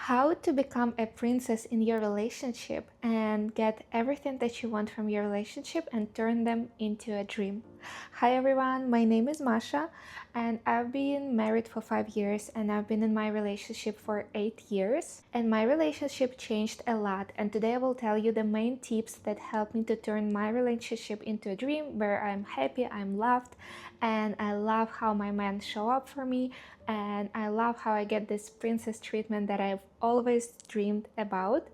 How to become a princess in your relationship and get everything that you want from your relationship and turn them into a dream. Hi everyone, my name is Masha and I've been married for 5 years and I've been in my relationship for 8 years, and my relationship changed a lot, and today I will tell you the main tips that help me to turn my relationship into a dream where I'm happy, I'm loved, and I love how my man show up for me, and I love how I get this princess treatment that I've always dreamed about.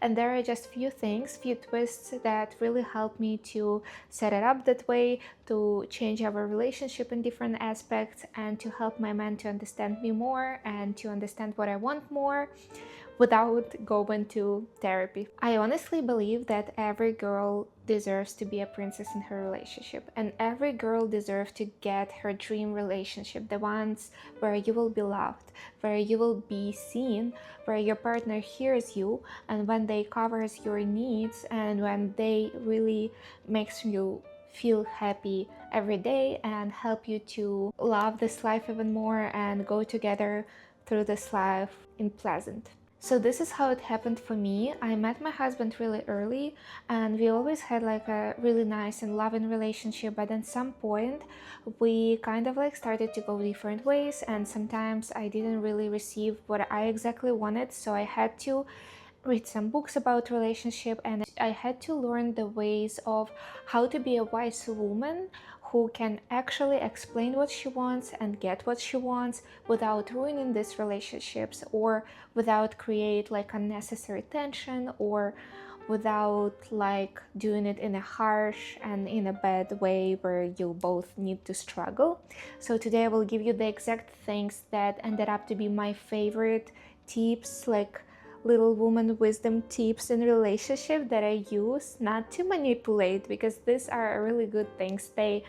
And there are just few things, few twists that really help me to set it up that way, to change our relationship in different aspects, and to help my man to understand me more and to understand what I want more without going to therapy. I honestly believe that every girl deserves to be a princess in her relationship, and every girl deserves to get her dream relationship, the ones where you will be loved, where you will be seen, where your partner hears you, and when they covers your needs, and when they really makes you feel happy every day and help you to love this life even more and go together through this life in pleasant. So this is how it happened for me. I met my husband really early and we always had like a really nice and loving relationship, but at some point we kind of like started to go different ways, and sometimes I didn't really receive what I exactly wanted, so I had to read some books about relationship and I had to learn the ways of how to be a wise woman who can actually explain what she wants and get what she wants without ruining these relationships, or without create like unnecessary tension, or without like doing it in a harsh and in a bad way where you both need to struggle. So today I will give you the exact things that ended up to be my favorite tips, like little woman wisdom tips in relationship that I use not to manipulate, because these are really good things. They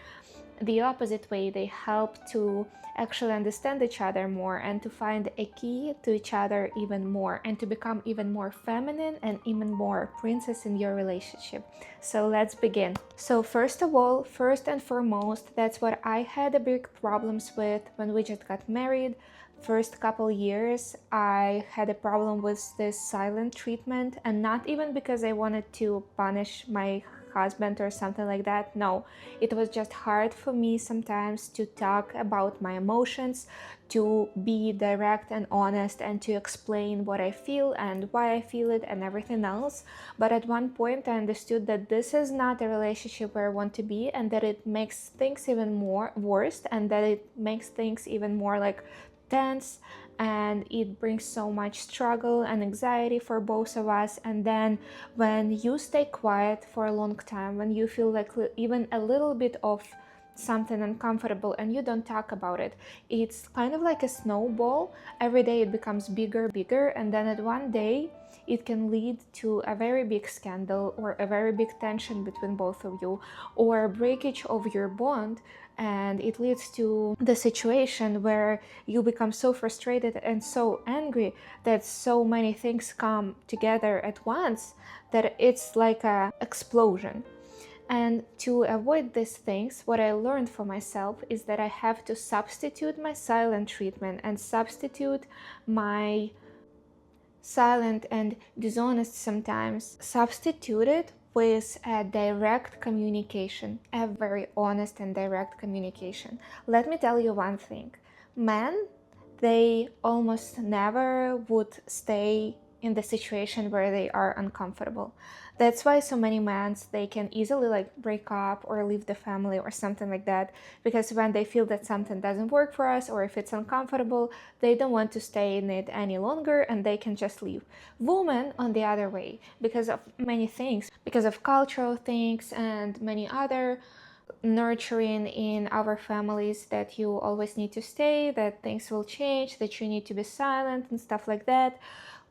the opposite way, they help to actually understand each other more and to find a key to each other even more and to become even more feminine and even more princess in your relationship. So let's begin. So first of all, first and foremost, that's what I had a big problems with when we just got married. First couple years I had a problem with this silent treatment, and not even because I wanted to punish my husband or something like that. No, it was just hard for me sometimes to talk about my emotions, to be direct and honest, and to explain what I feel and why I feel it and everything else. But at one point I understood that this is not a relationship where I want to be, and that it makes things even more worse, and that it makes things even more like tense, and it brings so much struggle and anxiety for both of us. And then when you stay quiet for a long time, when you feel like even a little bit of something uncomfortable and you don't talk about it, it's kind of like a snowball. Every day it becomes bigger, and then at one day it can lead to a very big scandal or a very big tension between both of you, or a breakage of your bond, and it leads to the situation where you become so frustrated and so angry that so many things come together at once that it's like a explosion. And to avoid these things, what I learned for myself is that I have to substitute my silent treatment and substitute my silent and dishonest sometimes, substitute it with a direct communication, a very honest and direct communication. Let me tell you one thing. Men, they almost never would stay in the situation where they are uncomfortable. That's why so many men, they can easily like break up or leave the family or something like that, because when they feel that something doesn't work for us, or if it's uncomfortable, they don't want to stay in it any longer and they can just leave. Women, on the other way, because of many things, because of cultural things and many other nurturing in our families, that you always need to stay, that things will change, that you need to be silent and stuff like that.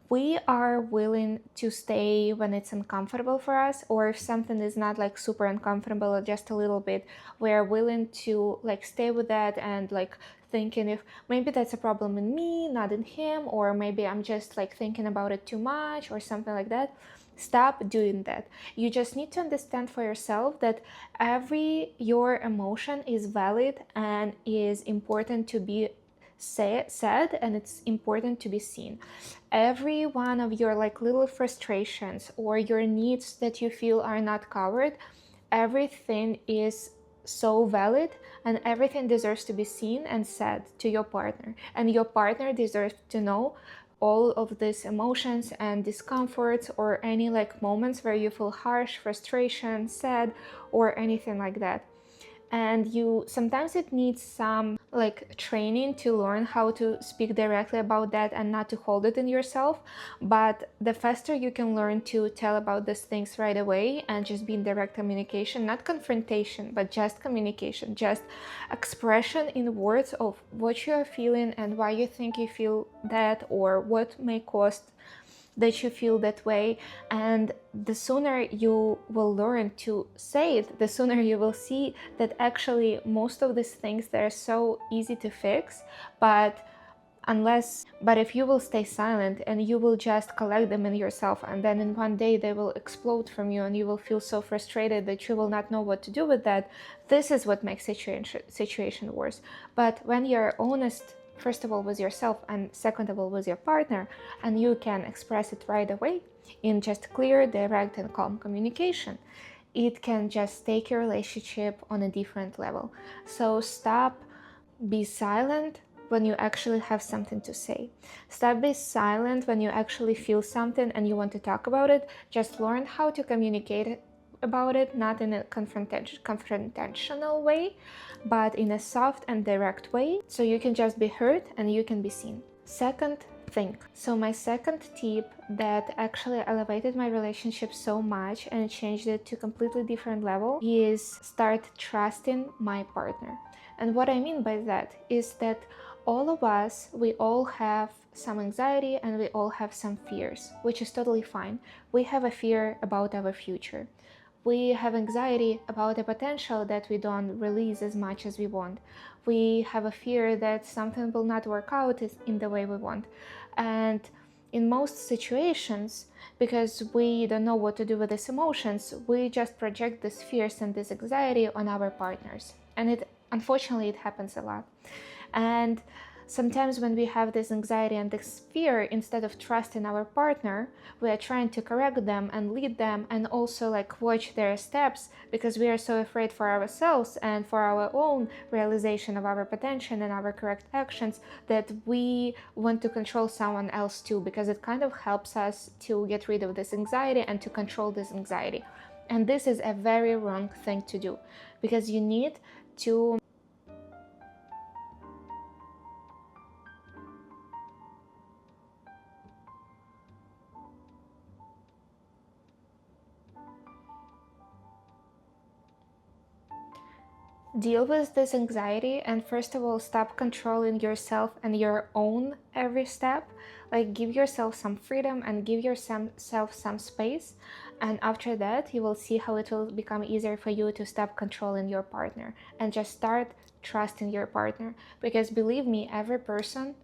We are willing to stay when it's uncomfortable for us, or if something is not like super uncomfortable or just a little bit, we are willing to like stay with that and like thinking if maybe that's a problem in me, not in him, or maybe I'm just like thinking about it too much or something like that. Stop doing that. You just need to understand for yourself that every your emotion is valid and is important to be said, and it's important to be seen. Every one of your like little frustrations or your needs that you feel are not covered, everything is so valid, and everything deserves to be seen and said to your partner, and your partner deserves to know all of these emotions and discomforts, or any like moments where you feel harsh, frustration, sad, or anything like that. And you sometimes it needs some like training to learn how to speak directly about that and not to hold it in yourself. But the faster you can learn to tell about these things right away and just be in direct communication, not confrontation, but just communication, just expression in words of what you are feeling and why you think you feel that, or what may cause that you feel that way. And the sooner you will learn to say it, the sooner you will see that actually most of these things, they're so easy to fix. But if you will stay silent and you will just collect them in yourself, and then in one day they will explode from you and you will feel so frustrated that you will not know what to do with that, this is what makes situation worse. But when you're honest, first of all with yourself, and second of all with your partner, and you can express it right away in just clear, direct, and calm communication, it can just take your relationship on a different level. So stop be silent when you actually have something to say. Stop being silent when you actually feel something and you want to talk about it. Just learn how to communicate about it, not in a confrontational way, but in a soft and direct way, so you can just be heard and you can be seen. Second, think. So my second tip that actually elevated my relationship so much and changed it to a completely different level is start trusting my partner. And what I mean by that is that all of us, we all have some anxiety and we all have some fears, which is totally fine. We have a fear about our future. We have anxiety about the potential that we don't release as much as we want. We have a fear that something will not work out in the way we want. And in most situations, because we don't know what to do with these emotions, we just project these fears and this anxiety on our partners. And unfortunately, it happens a lot. And sometimes when we have this anxiety and this fear, instead of trusting our partner, we are trying to correct them and lead them and also like watch their steps, because we are so afraid for ourselves and for our own realization of our potential and our correct actions, that we want to control someone else too, because it kind of helps us to get rid of this anxiety and to control this anxiety. And this is a very wrong thing to do, because you need to deal with this anxiety and first of all stop controlling yourself and your own every step. Like, give yourself some freedom and give yourself some space, and after that you will see how it will become easier for you to stop controlling your partner and just start trusting your partner. Because believe me, every person,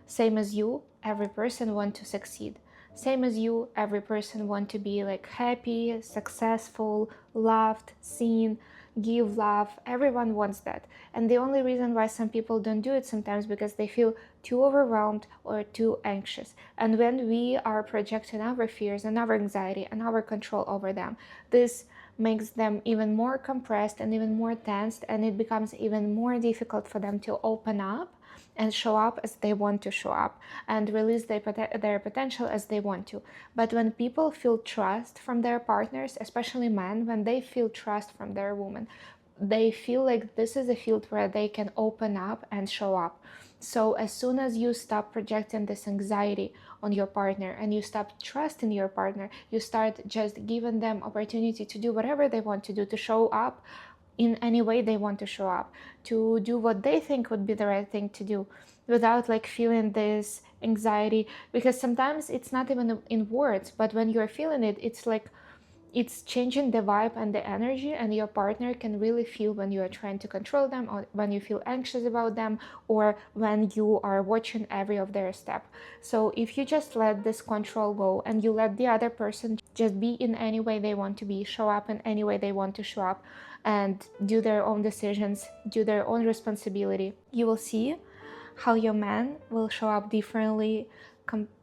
same as you, every person want to succeed. Same as you, every person want to be like happy, successful, loved, seen, give love. Everyone wants that. And the only reason why some people don't do it sometimes because they feel too overwhelmed or too anxious. And when we are projecting our fears and our anxiety and our control over them, this makes them even more compressed and even more tensed, and it becomes even more difficult for them to open up and show up as they want to show up and release their potential as they want to. But when people feel trust from their partners, especially men, when they feel trust from their woman, they feel like this is a field where they can open up and show up. So as soon as you stop projecting this anxiety on your partner and you stop trusting your partner, you start just giving them opportunity to do whatever they want to do, to show up in any way they want to show up, to do what they think would be the right thing to do, without like feeling this anxiety. Because sometimes it's not even in words, but when you're feeling it, it's like it's changing the vibe and the energy, and your partner can really feel when you are trying to control them, or when you feel anxious about them, or when you are watching every of their step. So if you just let this control go and you let the other person just be in any way they want to be, show up in any way they want to show up, and do their own decisions, do their own responsibility, you will see how your man will show up differently,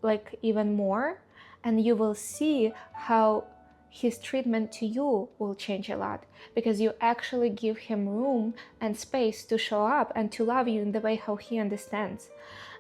like even more, and you will see how his treatment to you will change a lot, because you actually give him room and space to show up and to love you in the way how he understands.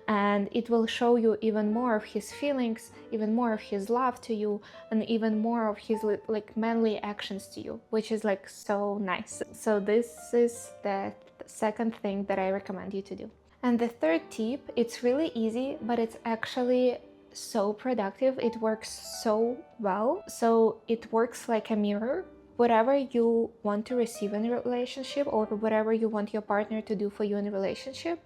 And it will show you even more of his feelings, even more of his love to you, and even more of his like manly actions to you, which is like so nice. So this is the second thing that I recommend you to do. And the third tip, it's really easy, but it's actually so productive. It works so well. So it works like a mirror. Whatever you want to receive in a relationship, or whatever you want your partner to do for you in a relationship,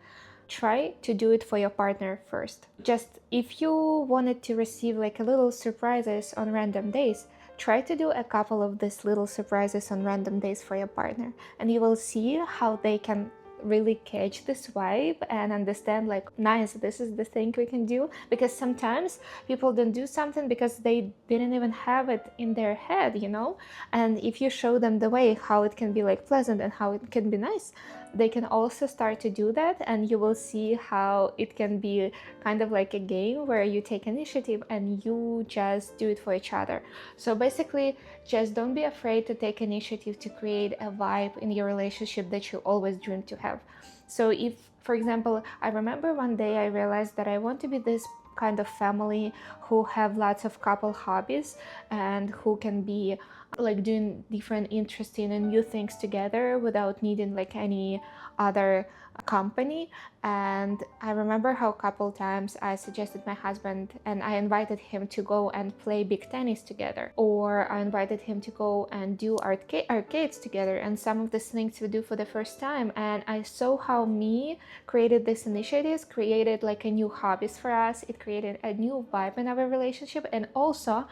try to do it for your partner first. Just if you wanted to receive like a little surprises on random days, try to do a couple of these little surprises on random days for your partner, and you will see how they can really catch this vibe and understand like, nice, this is the thing we can do. Because sometimes people don't do something because they didn't even have it in their head, you know. And if you show them the way how it can be like pleasant and how it can be nice, they can also start to do that, and you will see how it can be kind of like a game where you take initiative and you just do it for each other. So basically, just don't be afraid to take initiative to create a vibe in your relationship that you always dreamed to have. So if, for example, I remember one day I realized that I want to be this kind of family who have lots of couple hobbies and who can be like doing different interesting and new things together without needing like any other company. And I remember how a couple times I suggested my husband and I invited him to go and play big tennis together, or I invited him to go and do arcades together, and some of these things we do for the first time. And I saw how me created these initiatives, created like a new hobbies for us. It created a new vibe in our relationship, and also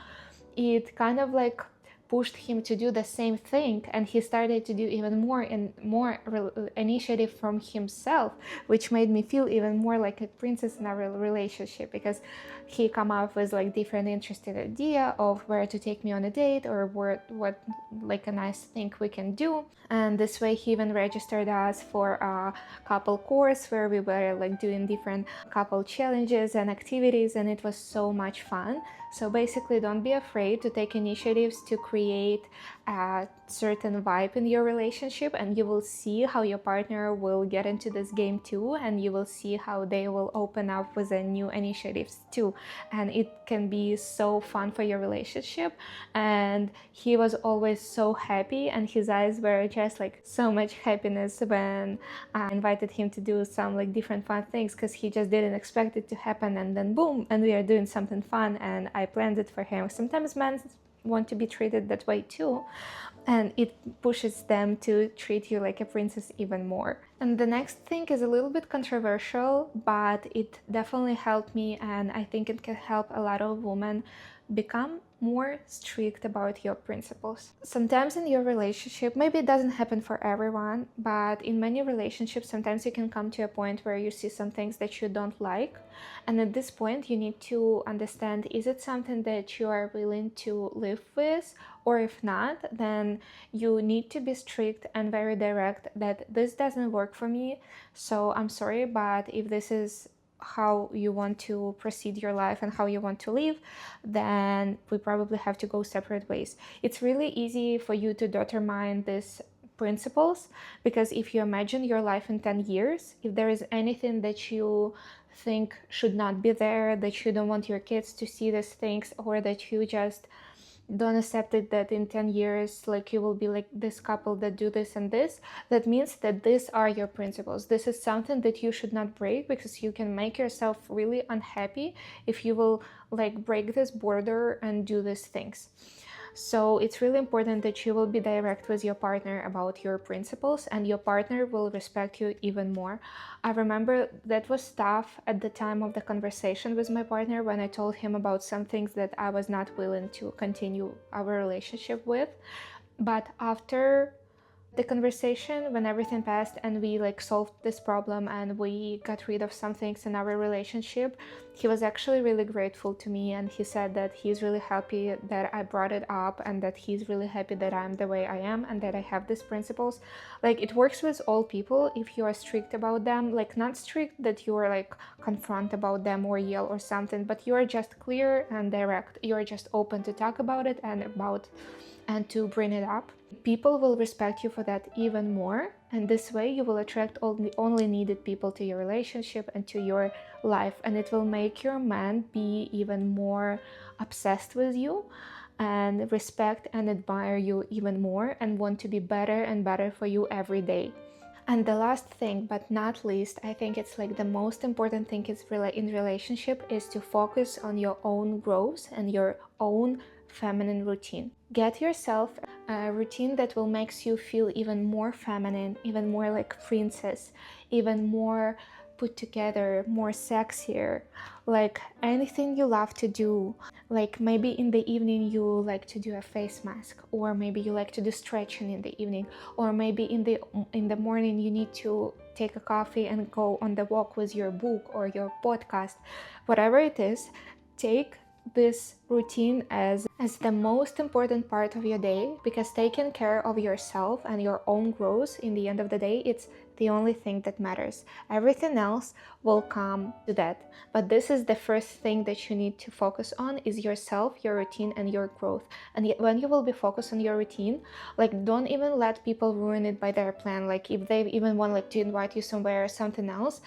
it kind of like pushed him to do the same thing, and he started to do even more and more initiative from himself, which made me feel even more like a princess in our relationship, because he come up with like different interesting idea of where to take me on a date, or what like a nice thing we can do. And this way he even registered us for a couple course where we were like doing different couple challenges and activities, and it was so much fun. So basically, don't be afraid to take initiatives to create a certain vibe in your relationship, and you will see how your partner will get into this game too, and you will see how they will open up with a new initiatives too. And it can be so fun for your relationship. And he was always so happy, and his eyes were just like so much happiness when I invited him to do some like different fun things, because he just didn't expect it to happen, and then boom, and we are doing something fun, and I planned it for him. Sometimes men want to be treated that way too, and it pushes them to treat you like a princess even more. And the next thing is a little bit controversial, but it definitely helped me, and I think it can help a lot of women become more strict about your principles. Sometimes in your relationship, maybe it doesn't happen for everyone, but in many relationships, sometimes you can come to a point where you see some things that you don't like. And at this point, you need to understand, is it something that you are willing to live with? Or if not, then you need to be strict and very direct that this doesn't work for me. So I'm sorry, but if this is how you want to proceed your life and how you want to live, then we probably have to go separate ways. It's really easy for you to determine these principles, because if you imagine your life in 10 years, if there is anything that you think should not be there, that you don't want your kids to see these things, or that you just don't accept it, that in 10 years like you will be like this couple that do this and this, that means that these are your principles. This is something that you should not break, because you can make yourself really unhappy if you will like break this border and do these things. So it's really important that you will be direct with your partner about your principles, and your partner will respect you even more. I remember that was tough at the time of the conversation with my partner, when I told him about some things that I was not willing to continue our relationship with. But after The conversation, when everything passed and we like solved this problem and we got rid of some things in our relationship, he was actually really grateful to me, and he said that he's really happy that I brought it up, and that he's really happy that I'm the way I am and that I have these principles. Like, it works with all people if you are strict about them, like not strict that you are like confront about them or yell or something, but you are just clear and direct. You are just open to talk about it and to bring it up. People will respect you for that even more, and this way you will attract only needed people to your relationship and to your life, and it will make your man be even more obsessed with you and respect and admire you even more and want to be better and better for you every day. And the last thing, but not least, I think it's like the most important thing is in relationship is to focus on your own growth and your own feminine routine. Get yourself a routine that will makes you feel even more feminine, even more like princess, even more put together, more sexier, like anything you love to do. Like maybe in the evening you like to do a face mask, or maybe you like to do stretching in the evening, or maybe in the morning you need to take a coffee and go on the walk with your book or your podcast. Whatever it is, take this routine as the most important part of your day, because taking care of yourself and your own growth in the end of the day, it's the only thing that matters. Everything else will come to that, but this is the first thing that you need to focus on, is yourself, your routine, and your growth. And when you will be focused on your routine, like don't even let people ruin it by their plan. Like if they even want like to invite you somewhere or something else,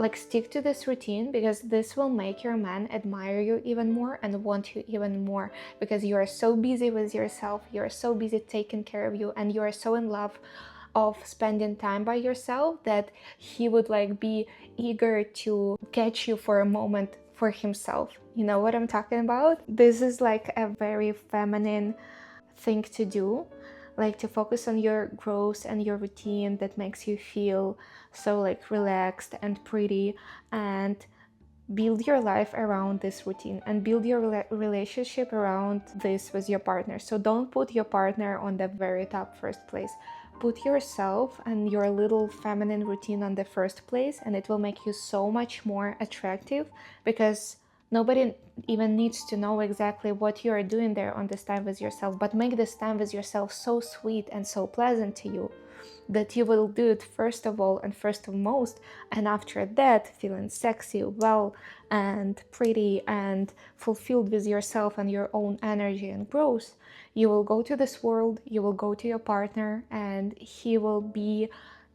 like stick to this routine, because this will make your man admire you even more and want you even more, because you are so busy with yourself, you are so busy taking care of you, and you are so in love of spending time by yourself that he would like be eager to catch you for a moment for himself. You know what I'm talking about? This is like a very feminine thing to do, like to focus on your growth and your routine that makes you feel so like relaxed and pretty, and build your life around this routine and build your relationship around this with your partner. So don't put your partner on the very top first place. Put yourself and your little feminine routine on the first place, and it will make you so much more attractive, because nobody even needs to know exactly what you are doing there on this time with yourself, but make this time with yourself so sweet and so pleasant to you that you will do it first of all and first of most, and after that feeling sexy, well, and pretty and fulfilled with yourself and your own energy and growth, you will go to this world, you will go to your partner, and he will be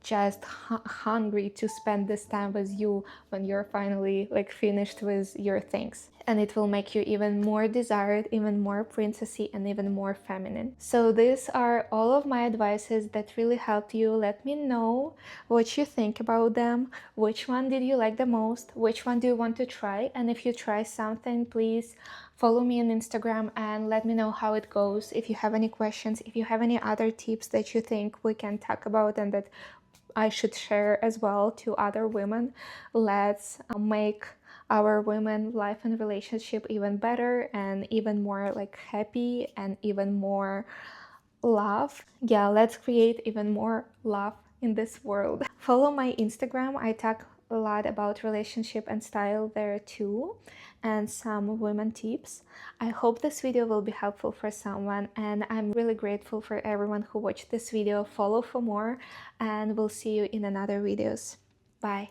just hungry to spend this time with you when you're finally like finished with your things, and it will make you even more desired, even more princessy, and even more feminine. So these are all of my advices that really helped you. Let me know what you think about them. Which one did you like the most? Which one do you want to try? And if you try something, please follow me on Instagram and let me know how it goes. If you have any questions, if you have any other tips that you think we can talk about and that I should share as well to other women, let's make our women life and relationship even better and even more like happy and even more love. Yeah, let's create even more love in this world. Follow my Instagram. I talk a lot about relationship and style there too, and some women tips. I hope this video will be helpful for someone, and I'm really grateful for everyone who watched this video. Follow for more, and we'll see you in another videos. Bye.